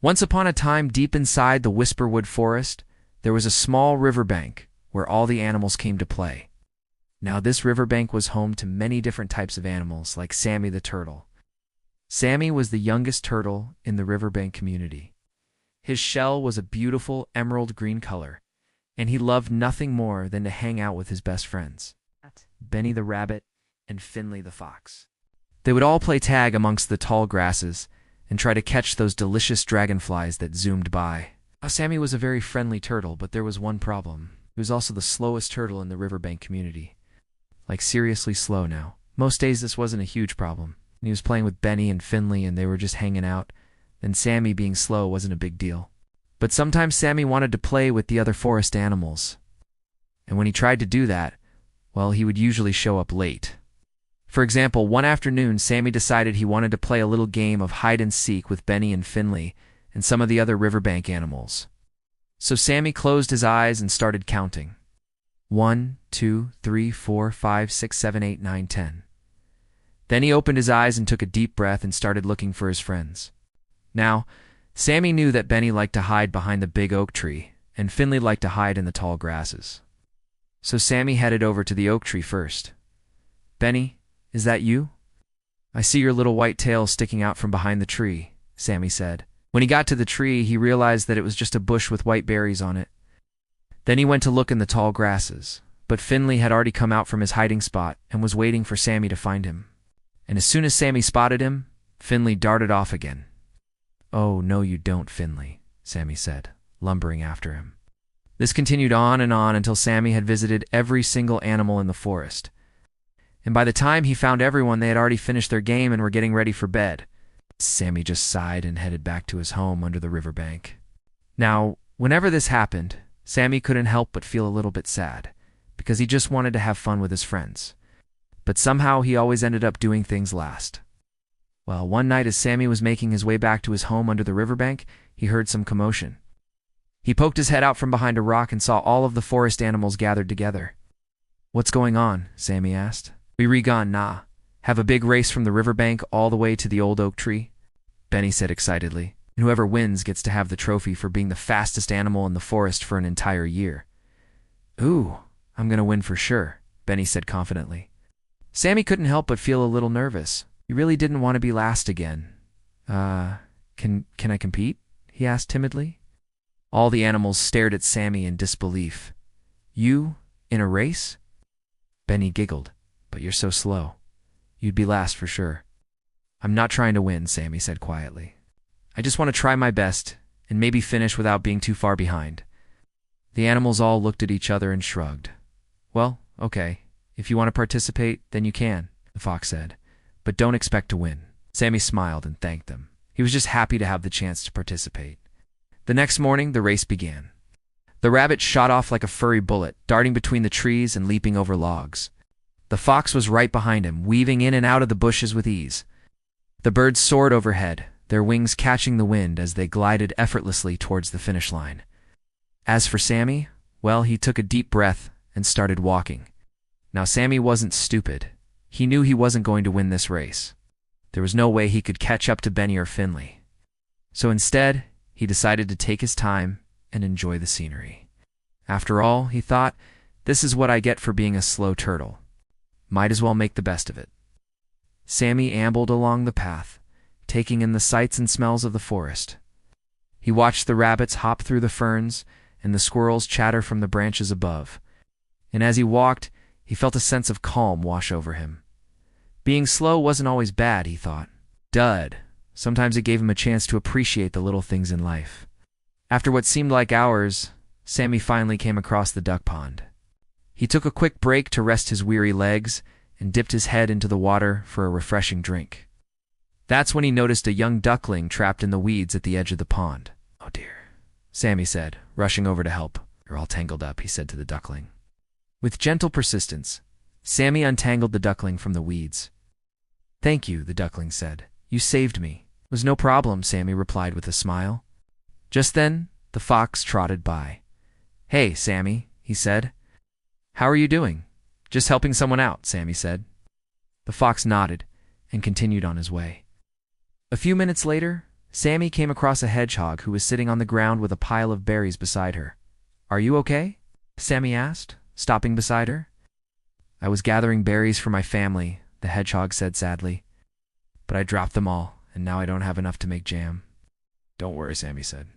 Once upon a time, deep inside the Whisperwood Forest, there was a small riverbank where all the animals came to play. Now, this riverbank was home to many different types of animals, like Sammy the turtle. Sammy was the youngest turtle in the riverbank community. His shell was a beautiful emerald green color, and he loved nothing more than to hang out with his best friends, Benny the rabbit and Finley the fox. They would all play tag amongst the tall grasses and try to catch those delicious dragonflies that zoomed by. Sammy was a very friendly turtle, but there was one problem. He was also the slowest turtle in the riverbank community. Like, seriously slow now. Most days this wasn't a huge problem. He was playing with Benny and Finley and they were just hanging out. Then Sammy being slow wasn't a big deal. But sometimes Sammy wanted to play with the other forest animals. And when he tried to do that, well, he would usually show up late. For example, one afternoon, Sammy decided he wanted to play a little game of hide-and-seek with Benny and Finley and some of the other riverbank animals. So Sammy closed his eyes and started counting. 1, 2, 3, 4, 5, 6, 7, 8, 9, 10. Then he opened his eyes and took a deep breath and started looking for his friends. Now, Sammy knew that Benny liked to hide behind the big oak tree, and Finley liked to hide in the tall grasses. So Sammy headed over to the oak tree first. "Benny, is that you? I see your little white tail sticking out from behind the tree," Sammy said. When he got to the tree, he realized that it was just a bush with white berries on it. Then he went to look in the tall grasses, but Finley had already come out from his hiding spot and was waiting for Sammy to find him. And as soon as Sammy spotted him, Finley darted off again. "Oh, no you don't, Finley," Sammy said, lumbering after him. This continued on until Sammy had visited every single animal in the forest. And by the time he found everyone, they had already finished their game and were getting ready for bed. Sammy just sighed and headed back to his home under the riverbank. Now, whenever this happened, Sammy couldn't help but feel a little bit sad, because he just wanted to have fun with his friends. But somehow he always ended up doing things last. Well, one night as Sammy was making his way back to his home under the riverbank, he heard some commotion. He poked his head out from behind a rock and saw all of the forest animals gathered together. "What's going on?" Sammy asked. "We re-gone, nah. Have a big race from the riverbank all the way to the old oak tree," Benny said excitedly. "And whoever wins gets to have the trophy for being the fastest animal in the forest for an entire year." "Ooh, I'm gonna win for sure," Benny said confidently. Sammy couldn't help but feel a little nervous. He really didn't want to be last again. Can I compete?" he asked timidly. All the animals stared at Sammy in disbelief. "You, in a race?" Benny giggled. "But you're so slow. You'd be last for sure." "I'm not trying to win," Sammy said quietly. "I just want to try my best and maybe finish without being too far behind." The animals all looked at each other and shrugged. "Well, okay. If you want to participate, then you can," the fox said. "But don't expect to win." Sammy smiled and thanked them. He was just happy to have the chance to participate. The next morning, the race began. The rabbit shot off like a furry bullet, darting between the trees and leaping over logs. The fox was right behind him, weaving in and out of the bushes with ease. The birds soared overhead, their wings catching the wind as they glided effortlessly towards the finish line. As for Sammy, well, he took a deep breath and started walking. Now, Sammy wasn't stupid. He knew he wasn't going to win this race. There was no way he could catch up to Benny or Finley. So instead, he decided to take his time and enjoy the scenery. After all, he thought, this is what I get for being a slow turtle. Might as well make the best of it. Sammy ambled along the path, taking in the sights and smells of the forest. He watched the rabbits hop through the ferns and the squirrels chatter from the branches above. And as he walked, he felt a sense of calm wash over him. Being slow wasn't always bad, he thought. Sometimes it gave him a chance to appreciate the little things in life. After what seemed like hours, Sammy finally came across the duck pond. He took a quick break to rest his weary legs and dipped his head into the water for a refreshing drink. That's when he noticed a young duckling trapped in the weeds at the edge of the pond. "Oh dear," Sammy said, rushing over to help. "You're all tangled up," he said to the duckling. With gentle persistence, Sammy untangled the duckling from the weeds. "Thank you," the duckling said. "You saved me." "It was no problem," Sammy replied with a smile. Just then, the fox trotted by. "Hey, Sammy," he said. "How are you doing?" "Just helping someone out," Sammy said. The fox nodded and continued on his way. A few minutes later, Sammy came across a hedgehog who was sitting on the ground with a pile of berries beside her. "Are you okay?" Sammy asked, stopping beside her. "I was gathering berries for my family," the hedgehog said sadly. "But I dropped them all, and now I don't have enough to make jam." "Don't worry," Sammy said.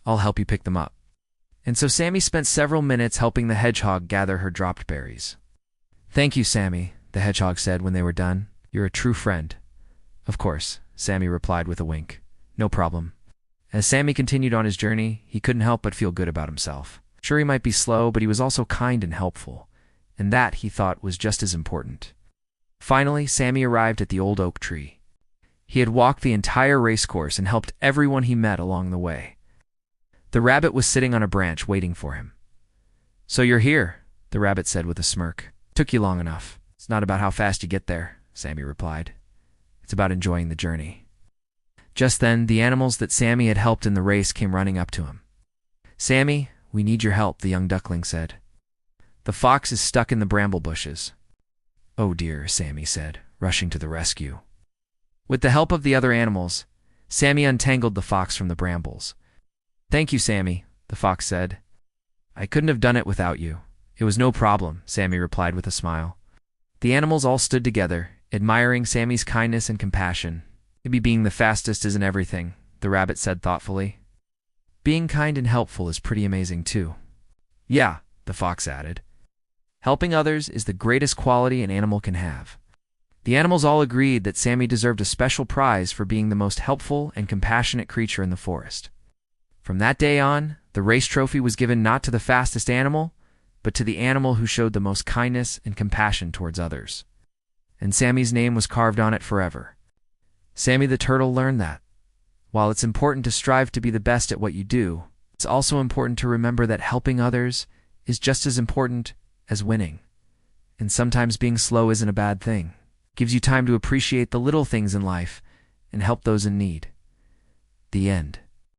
"I'll help you pick them up." And so Sammy spent several minutes helping the hedgehog gather her dropped berries. "Thank you, Sammy," the hedgehog said when they were done. "You're a true friend." "Of course," Sammy replied with a wink. "No problem." As Sammy continued on his journey, he couldn't help but feel good about himself. Sure, he might be slow, but he was also kind and helpful, and that, he thought, was just as important. Finally, Sammy arrived at the old oak tree. He had walked the entire racecourse and helped everyone he met along the way. The rabbit was sitting on a branch waiting for him. "So you're here," the rabbit said with a smirk. "Took you long enough." "It's not about how fast you get there," Sammy replied. "It's about enjoying the journey." Just then, the animals that Sammy had helped in the race came running up to him. "Sammy, we need your help," the young duckling said. "The fox is stuck in the bramble bushes." "Oh dear," Sammy said, rushing to the rescue. With the help of the other animals, Sammy untangled the fox from the brambles. "Thank you, Sammy," the fox said. "I couldn't have done it without you." "It was no problem," Sammy replied with a smile. The animals all stood together, admiring Sammy's kindness and compassion. "Maybe being the fastest isn't everything," the rabbit said thoughtfully. "Being kind and helpful is pretty amazing too." "Yeah," the fox added. "Helping others is the greatest quality an animal can have." The animals all agreed that Sammy deserved a special prize for being the most helpful and compassionate creature in the forest. From that day on, the race trophy was given not to the fastest animal, but to the animal who showed the most kindness and compassion towards others. And Sammy's name was carved on it forever. Sammy the turtle learned that, while it's important to strive to be the best at what you do, it's also important to remember that helping others is just as important as winning. And sometimes being slow isn't a bad thing. It gives you time to appreciate the little things in life and help those in need. The end.